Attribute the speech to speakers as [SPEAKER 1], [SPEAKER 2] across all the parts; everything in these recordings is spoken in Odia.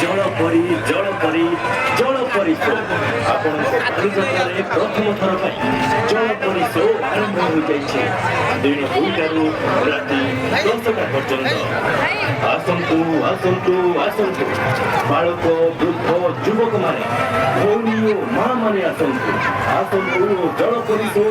[SPEAKER 1] ଜଳପରି ଜଳପରି ଜଳପରି ଆପଣଙ୍କ ବାଲିଯାତ୍ରାରେ ପ୍ରଥମ ଥର ପାଇଁ ଜଳପରି ଶୋ ଆରମ୍ଭ ହୋଇଯାଇଛି। ଦିନ 2ଟାରୁ ରାତି 10ଟା ପର୍ଯ୍ୟନ୍ତ। ଆସନ୍ତୁ ଆସନ୍ତୁ ଆସନ୍ତୁ, ବାଳକ ବୃଦ୍ଧ ଯୁବକମାନେ, ଭଉଣୀ ଓ ମା ମାନେ ଆସନ୍ତୁ ଆସନ୍ତୁ ଜଳପରି ଶୋ।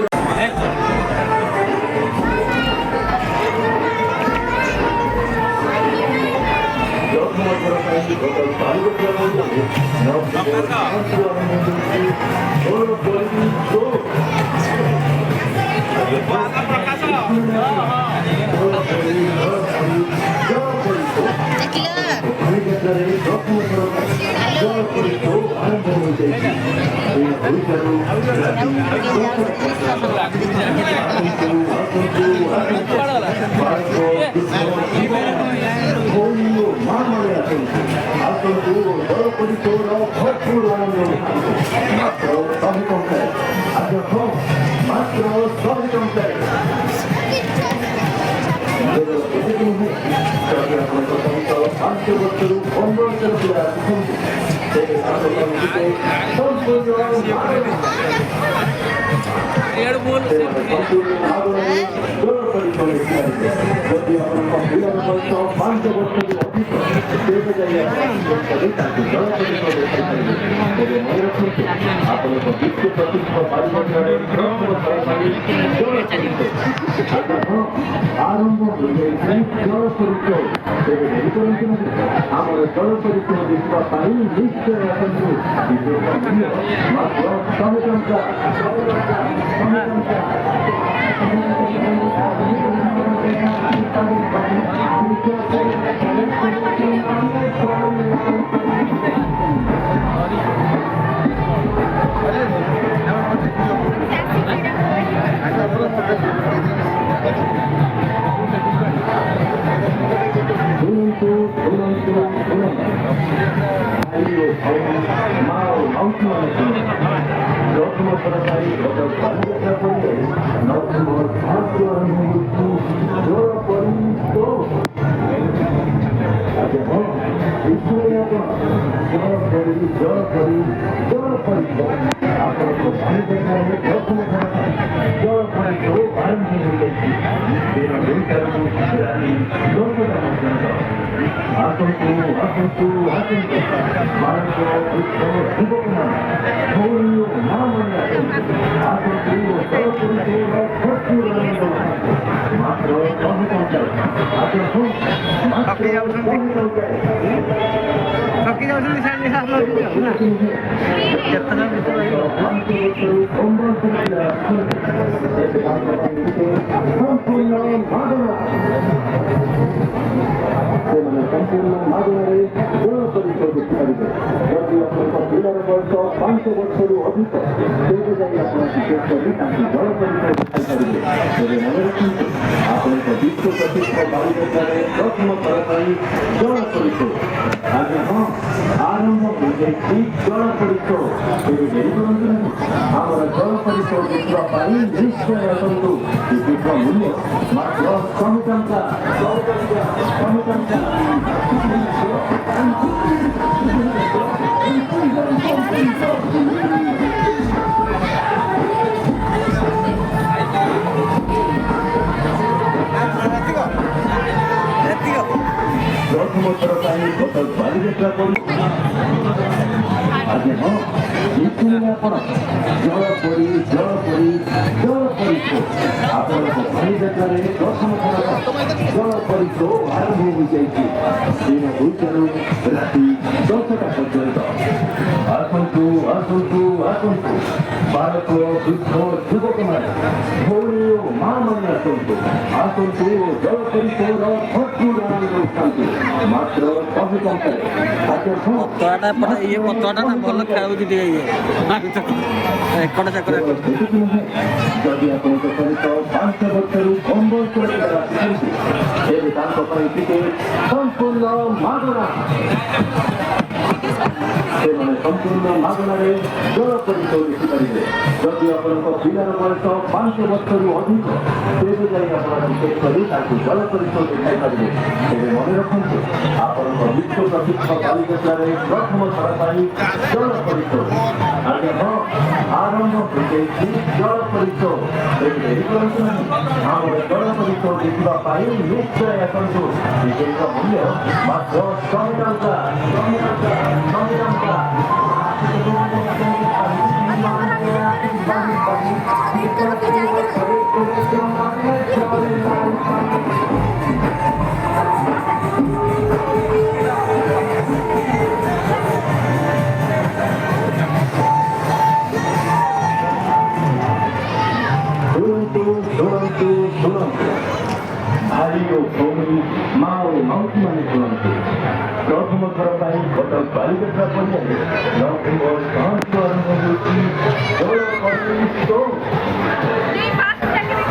[SPEAKER 1] ସେମାନେ ସମ୍ପୂର୍ଣ୍ଣ ମାଗଣାରେ ଜଳ ପରିଚୟ ଦେଖିପାରିବେ। ଯଦି ଆପଣଙ୍କ ପିଲାର ବୟସ 5 ବର୍ଷରୁ ଅଧିକ ତେବେ ଯାଇ ଆପଣ ଟିକେଟ୍ କରି ତାଙ୍କୁ ଜଳ ପରିଚୟ ଦେଖାଇ ପାରିବେ। ତେବେ ମନେ ରଖନ୍ତୁ, ଆପଣଙ୍କ ବିଶ୍ୱ ପ୍ରସିଦ୍ଧ ବାଲିଯାତ୍ରାରେ ପ୍ରଥମ ଥର ପାଇଁ ଜଳ ପରିଚୟ। ଆଜ୍ଞା ହଁ, ଆରମ୍ଭ ହୋଇଯାଇଛି ଜଳ ପରିଚୟ। ତେବେ ଡେରି କରନ୍ତୁ ନାହିଁ, ଆମର ଜଳ ପରିଚୟ ଦେଖିବା ପାଇଁ ନିଶ୍ଚୟ ଆସନ୍ତୁ। ଟିକେଟ୍ର ମୂଲ୍ୟ ମାତ୍ର 100 ଟଙ୍କା। ଶୁଣନ୍ତୁ ଭାଇ ଓ ଭଉଣୀ, ମା ଓ ମାଉସୀମାନେ ଶୁଣନ୍ତୁ। ପ୍ରଥମ ଥର ପାଇଁ କଟକ ବାଲିଯାତ୍ରା ପଡ଼ିଆରେ ନଭେମ୍ବର